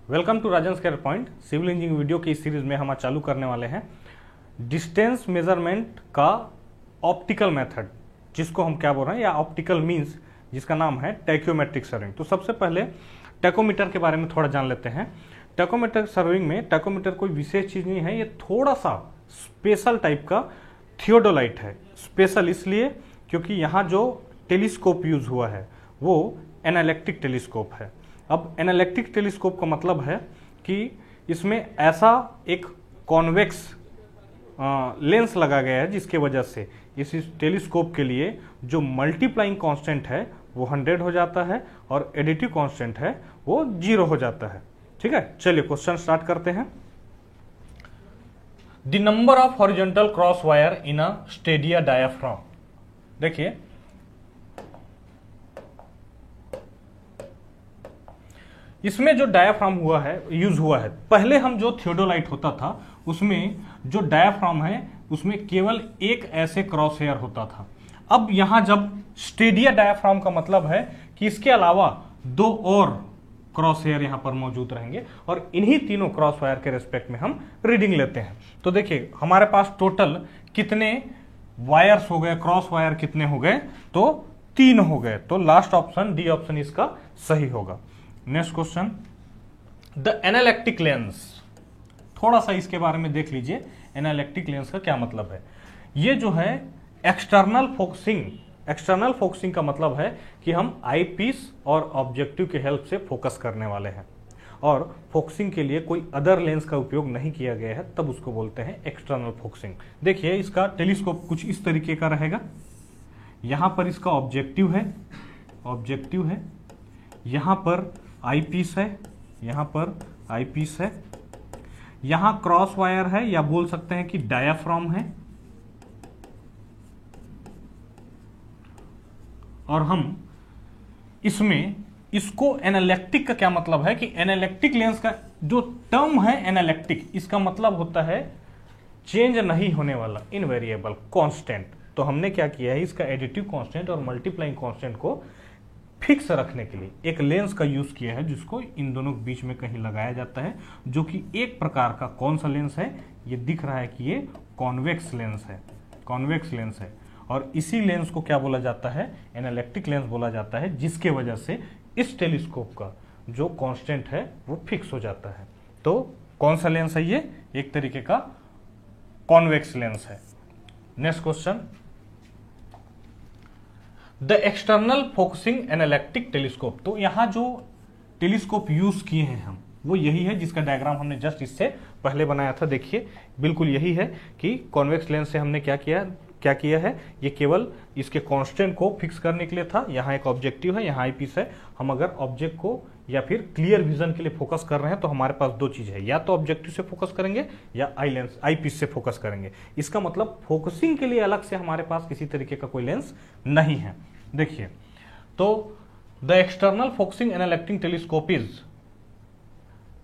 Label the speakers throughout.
Speaker 1: Welcome to Rajan square point. Civil engineering video की इस series में हम आज चालू करने वाले हैं डिस्टेंस मेजरमेंट का ऑप्टिकल मेथड, जिसको हम क्या बोल रहे हैं, या ऑप्टिकल मींस जिसका नाम है टैक्योमेट्रिक सर्विंग। तो सबसे पहले टैकोमीटर के बारे में थोड़ा जान लेते हैं। टैकोमेट्रिक सर्विंग में टैकोमीटर कोई विशेष चीज नहीं है, ये थोड़ा सा स्पेशल टाइप का थियोडोलाइट है। स्पेशल इसलिए क्योंकि यहाँ जो टेलीस्कोप यूज हुआ है वो एनालिटिक टेलीस्कोप है। अब एनालिटिक टेलीस्कोप का मतलब है कि इसमें ऐसा एक कॉन्वेक्स लेंस लगा गया है जिसके वजह से इस टेलीस्कोप के लिए जो मल्टीप्लाइंग कांस्टेंट है वो 100 हो जाता है और एडिटिव कांस्टेंट है वो 0 हो जाता है। ठीक है, चलिए क्वेश्चन स्टार्ट करते हैं। The number of horizontal cross wire in a Stadia diaphragm. देखिए, इसमें जो डायाफ्राम यूज हुआ है, पहले हम जो थियोडोलाइट होता था उसमें जो डायाफ्राम है उसमें केवल एक ऐसे क्रॉस हेयर होता था। अब यहां जब स्टेडिया डायाफ्राम का मतलब है कि इसके अलावा दो और क्रॉस हेयर यहां पर मौजूद रहेंगे और इन्हीं तीनों क्रॉस वायर के रेस्पेक्ट में हम रीडिंग लेते हैं। तो देखिए हमारे पास टोटल कितने वायर्स हो गए, क्रॉस वायर कितने हो गए, तो 3 हो गए। तो लास्ट ऑप्शन डी ऑप्शन इसका सही होगा। Next question, the analytic lens. थोड़ा सा इसके बारे में देख लीजिए, एनालिटिक लेंस का क्या मतलब है। ये जो है एक्सटर्नल फोकसिंग का मतलब है कि हम आई पीस और ऑब्जेक्टिव के हेल्प से फोकस करने वाले हैं और फोकसिंग के लिए कोई अदर लेंस का उपयोग नहीं किया गया है, तब उसको बोलते हैं एक्सटर्नल फोकसिंग। देखिए इसका टेलीस्कोप कुछ इस तरीके का रहेगा। यहां पर इसका ऑब्जेक्टिव है, यहां पर आई पीस है, यहां पर आई पीस है, यहां क्रॉस वायर है या बोल सकते हैं कि डायाफ्राम है, और हम इसमें इसको एनालिटिक का क्या मतलब है कि एनालिटिक लेंस का जो टर्म है एनालिटिक, इसका मतलब होता है चेंज नहीं होने वाला, इनवेरिएबल, कांस्टेंट। तो हमने क्या किया है, इसका एडिटिव कांस्टेंट और मल्टीप्लाइंग कांस्टेंट को फिक्स रखने के लिए एक लेंस का यूज किया है, जिसको इन दोनों के बीच में कहीं लगाया जाता है, जो कि एक प्रकार का कौन सा लेंस है, ये दिख रहा है कि ये कॉन्वेक्स लेंस है। और इसी लेंस को क्या बोला जाता है, एनालिटिक लेंस बोला जाता है, जिसके वजह से इस टेलीस्कोप का जो कांस्टेंट है वो फिक्स हो जाता है। तो कौन सा लेंस है ये, एक तरीके का कॉन्वेक्स लेंस है। Next question, the external focusing analytic telescope. तो यहां जो टेलीस्कोप यूज किए हैं हम, वो यही है जिसका डायग्राम हमने जस्ट इससे पहले बनाया था। देखिए बिल्कुल यही है कि कॉन्वेक्स लेंस से हमने क्या किया है, ये केवल इसके कांस्टेंट को फिक्स करने के लिए था। यहाँ एक ऑब्जेक्टिव है, यहाँ आई पीस है। हम अगर ऑब्जेक्ट को या फिर क्लियर विजन के लिए फोकस कर रहे हैं तो हमारे पास दो चीज है, या तो ऑब्जेक्टिव से फोकस करेंगे या आई पीस से फोकस करेंगे। इसका मतलब फोकसिंग के लिए अलग से हमारे पास किसी तरीके का कोई लेंस नहीं है। देखिए, तो the external focusing analytic telescope is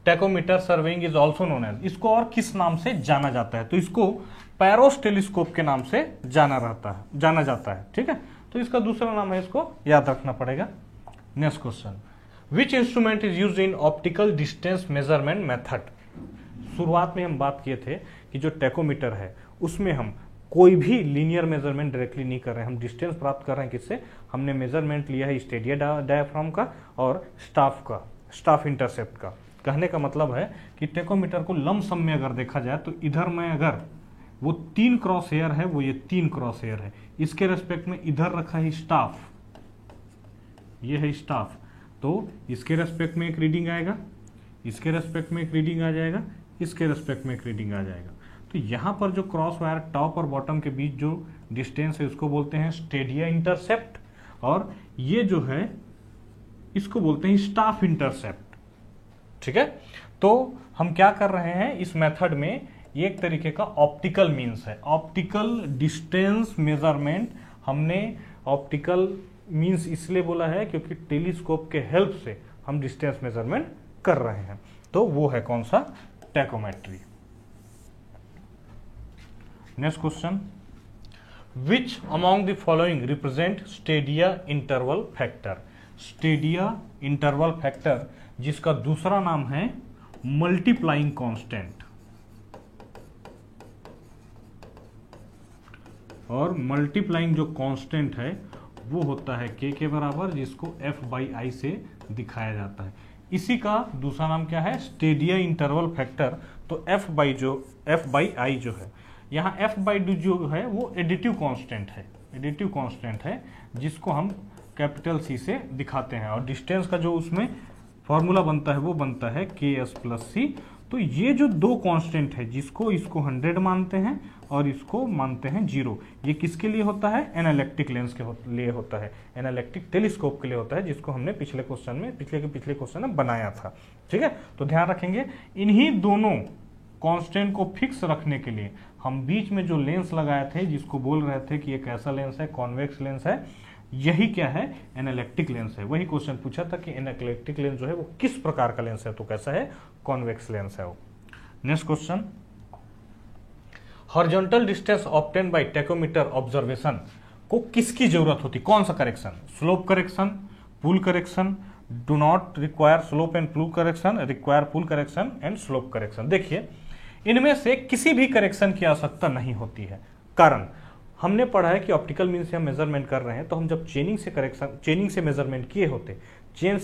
Speaker 1: tacheometer surveying is also known as. इसको और किस नाम से जाना जाता है, तो इसको पैरोस टेलीस्कोप के नाम से जाना जाता है। ठीक है, तो इसका दूसरा नाम है, इसको याद रखना पड़ेगा। Next question, which instrument is used in optical distance measurement method. शुरुआत में हम बात किए थे कि जो टैकोमीटर है उसमें हम कोई भी लीनियर मेजरमेंट डायरेक्टली नहीं कर रहे हैं, हम डिस्टेंस प्राप्त कर रहे हैं। किससे? हमने मेजरमेंट लिया है स्टेडिया डायाफ्राम का और स्टाफ इंटरसेप्ट का। कहने का मतलब है कि टैकोमीटर को लमसम में अगर देखा जाए तो इधर में अगर वो 3 क्रॉस हेयर है, वो ये 3 क्रॉस हेयर है, इसके रेस्पेक्ट में इधर रखा है स्टाफ, ये है स्टाफ, तो इसके रेस्पेक्ट में एक रीडिंग आएगा, इसके रेस्पेक्ट में एक रीडिंग आ जाएगा, इसके रेस्पेक्ट में एक रीडिंग आ जाएगा। तो यहां पर जो क्रॉस वायर टॉप और बॉटम के बीच जो डिस्टेंस है उसको बोलते हैं स्टेडिया इंटरसेप्ट, और ये जो है इसको बोलते हैं स्टाफ इंटरसेप्ट। ठीक है, तो हम क्या कर रहे हैं इस मेथड में, ये एक तरीके का ऑप्टिकल मींस है, ऑप्टिकल डिस्टेंस मेजरमेंट। हमने ऑप्टिकल मींस इसलिए बोला है क्योंकि टेलीस्कोप के हेल्प से हम डिस्टेंस मेजरमेंट कर रहे हैं, तो वो है कौन सा, tacheometry. Next question, which among the following represent stadia interval factor. Stadia interval factor जिसका दूसरा नाम है मल्टीप्लाइंग कांस्टेंट, और मल्टीप्लाइंग जो कांस्टेंट है वो होता है k के बराबर, जिसको f बाई आई से दिखाया जाता है। इसी का दूसरा नाम क्या है, स्टेडिया इंटरवल फैक्टर। तो f बाई आई जो है, यहाँ f बाई डी जो है वो एडिटिव कांस्टेंट है, एडिटिव कांस्टेंट है, जिसको हम कैपिटल C से दिखाते हैं। और डिस्टेंस का जो उसमें फॉर्मूला बनता है वो बनता है KS प्लस C। तो ये जो दो कांस्टेंट है, जिसको इसको 100 मानते हैं और इसको मानते हैं 0, ये किसके लिए होता है, एनालिटिक लेंस के लिए होता है, एनालिटिक टेलीस्कोप के लिए होता है, जिसको हमने पिछले क्वेश्चन में पिछले क्वेश्चन में बनाया था। ठीक है, तो ध्यान रखेंगे इन्हीं दोनों कांस्टेंट को फिक्स रखने के लिए हम बीच में जो लेंस लगाए थे, जिसको बोल रहे थे कि ये कैसा लेंस है, कॉन्वेक्स लेंस है, यही क्या है, एनालिटिक लेंस है। वही क्वेश्चन पूछा था कि एनालिटिक लेंस जो है वो किस प्रकार का लेंस है, तो कैसा है, कॉन्वेक्स लेंस है वो। Next question, horizontal distance obtain by tacheometer observation को किसकी जरूरत होती, कौन सा correction, slope correction, pull correction, do not require slope and pull correction, require pull correction and slope correction. देखिए इनमें से किसी भी करेक्शन की आवश्यकता नहीं होती है। कारण हमने पढ़ा है कि ऑप्टिकल मीन से हम मेजरमेंट कर रहे हैं, तो हम जब चेनिंग से मेजरमेंट किए होते, चेन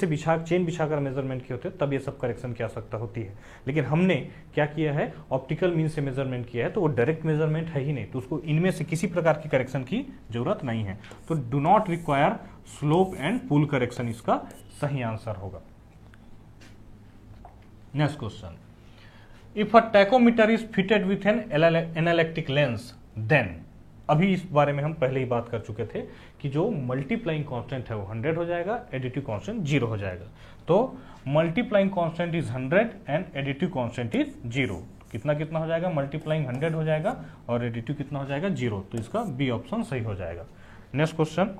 Speaker 1: बिछाकर मेजरमेंट किए होते, तब ये सब करेक्शन की आवश्यकता होती है। लेकिन हमने क्या किया है, ऑप्टिकल मीन से मेजरमेंट किया है, तो वो डायरेक्ट मेजरमेंट है ही नहीं, तो उसको इनमें से किसी प्रकार की करेक्शन की जरूरत नहीं है। तो do not require slope and pull correction इसका सही आंसर होगा। Next question, if a tacheometer is fitted with an analytic lens then, अभी इस बारे में हम पहले ही बात कर चुके थे कि जो मल्टीप्लाइंग कांस्टेंट है वो 100 हो जाएगा, एडिटिव कांस्टेंट 0 हो जाएगा। तो multiplying constant is 100 and additive constant is 0। कितना कितना हो जाएगा, मल्टीप्लाइंग 100 हो जाएगा और एडिटिव कितना हो जाएगा, 0। तो इसका बी ऑप्शन सही हो जाएगा। Next question,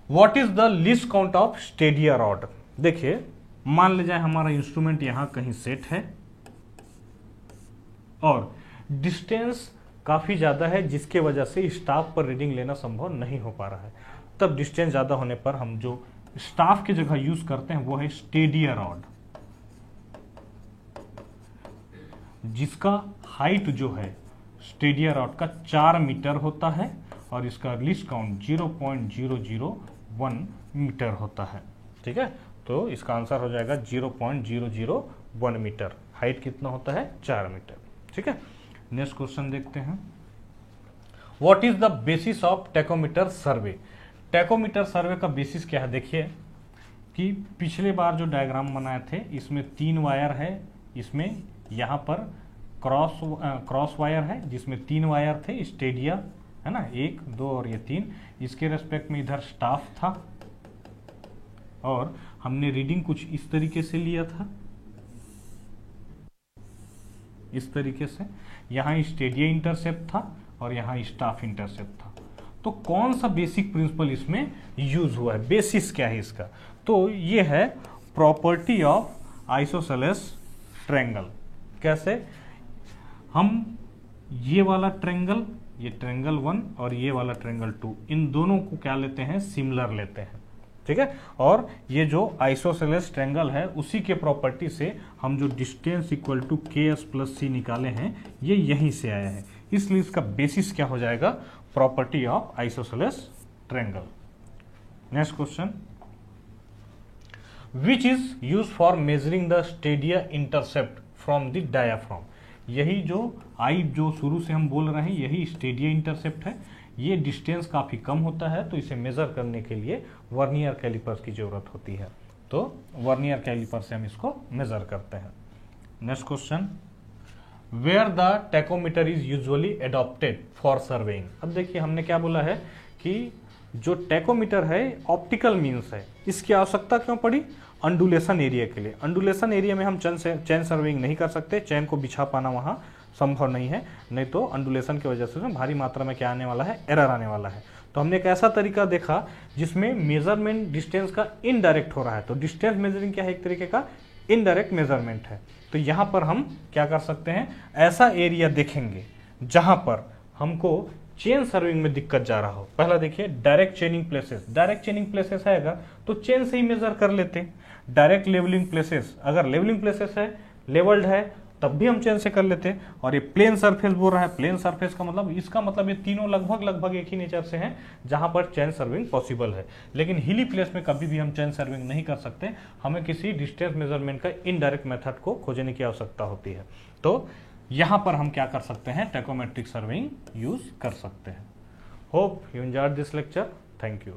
Speaker 1: what is the least count of Stadia rod. देखिए मान ले जाए हमारा इंस्ट्रूमेंट यहां कहीं सेट है और डिस्टेंस काफी ज्यादा है, जिसके वजह से स्टाफ पर रीडिंग लेना संभव नहीं हो पा रहा है। तब डिस्टेंस ज्यादा होने पर हम जो स्टाफ की जगह यूज करते हैं वो है स्टेडिया रॉड, जिसका हाइट जो है स्टेडिया रॉड का 4 मीटर होता है और इसका लीस्ट काउंट 0.001 मीटर होता है। ठीक है, तो इसका आंसर हो जाएगा 0.001 मीटर। हाइट कितना होता है, 4 मीटर। ठीक है, नेक्स्ट क्वेश्चन देखते हैं, what is the basis of tacheometer survey. Tacheometer survey का बेसिस क्या है, देखिए कि पिछले बार जो डायग्राम बनाए थे इसमें 3 वायर है, इसमें यहाँ पर क्रॉस वायर है जिसमें 3 वायर थे, स्टेडिया है ना, 1 2 और ये 3। इसके रेस्पेक्ट में इधर स्टाफ था और हमने रीडिंग कुछ इस तरीके से लिया था, इस तरीके से। यहाँ स्टेडिया इंटरसेप्ट था और यहाँ स्टाफ इंटरसेप्ट था। तो कौन सा बेसिक प्रिंसिपल इसमें यूज हुआ है, बेसिस क्या है इसका, तो ये है प्रॉपर्टी ऑफ आइसोसेलेस ट्रायंगल। कैसे, हम ये वाला ट्रायंगल, ये ट्रायंगल 1 और ये वाला ट्रायंगल 2, इन दोनों को क्या लेते हैं, सिमिलर लेते हैं। ठीक है, और ये जो आइसोसेलेस ट्रायंगल है उसी के प्रॉपर्टी से हम जो distance equal to KS plus C निकाले हैं ये यहीं से आया है, इसलिए इसका बेसिस क्या हो जाएगा, property of isosceles triangle. Next question, which is use for measuring the Stadia intercept from the diaphragm. यही जो आई जो शुरू से हम बोल रहे हैं यही स्टेडिया इंटरसेप्ट है। ये डिस्टेंस काफी कम होता है, तो इसे मेजर करने के लिए वर्नियर कैलिपर्स की जरूरत होती है, तो वर्नियर कैलिपर से हम इसको मेजर करते हैं। Next question, where the tacheometer is usually adopted for surveying. अब देखिए हमने क्या बोला है कि जो टैकोमीटर है ऑप्टिकल मीन्स है, इसकी आवश्यकता क्यों पड़ी, अंडुलेशन एरिया के लिए। अंडुलेशन एरिया में हम चैन सर्वेइंग नहीं कर सकते, चैन को बिछा पाना वहां संभव नहीं है, नहीं तो अंडुलेशन की वजह से भारी मात्रा में क्या आने वाला है, एरर आने वाला है। तो हमने एक ऐसा तरीका देखा जिसमें मेजरमेंट डिस्टेंस का इनडायरेक्ट हो रहा है। तो डिस्टेंस मेजरिंग क्या है, एक तरीके का इनडायरेक्ट मेजरमेंट है। तो यहां पर हम क्या कर सकते हैं, ऐसा एरिया देखेंगे जहां पर हमको चेन सर्विंग में दिक्कत जा रहा हो, पहला देखिए डायरेक्ट चेनिंग प्लेसेस, डायरेक्ट चेनिंग प्लेसेस है अगर तो चेन से ही मेजर कर लेते। डायरेक्ट लेवलिंग प्लेसेस, अगर लेवलिंग प्लेसेस है, लेवल्ड है, तब भी हम चेन से कर लेते। और ये प्लेन सरफेस बोल रहा है, प्लेन सरफेस का मतलब, इसका मतलब ये तीनों लगभग एक ही नेचर से हैं जहां पर चेन सर्विंग पॉसिबल है। लेकिन हिली प्लेस में कभी भी हम चेन सर्विंग नहीं कर सकते, हमें किसी डिस्टेंस मेजरमेंट का इनडायरेक्ट मेथड को खोजने की आवश्यकता होती है। तो यहां पर हम क्या कर सकते हैं, टैकोमेट्रिक सर्विंग यूज कर सकते हैं। Hope you enjoyed this lecture, thank you.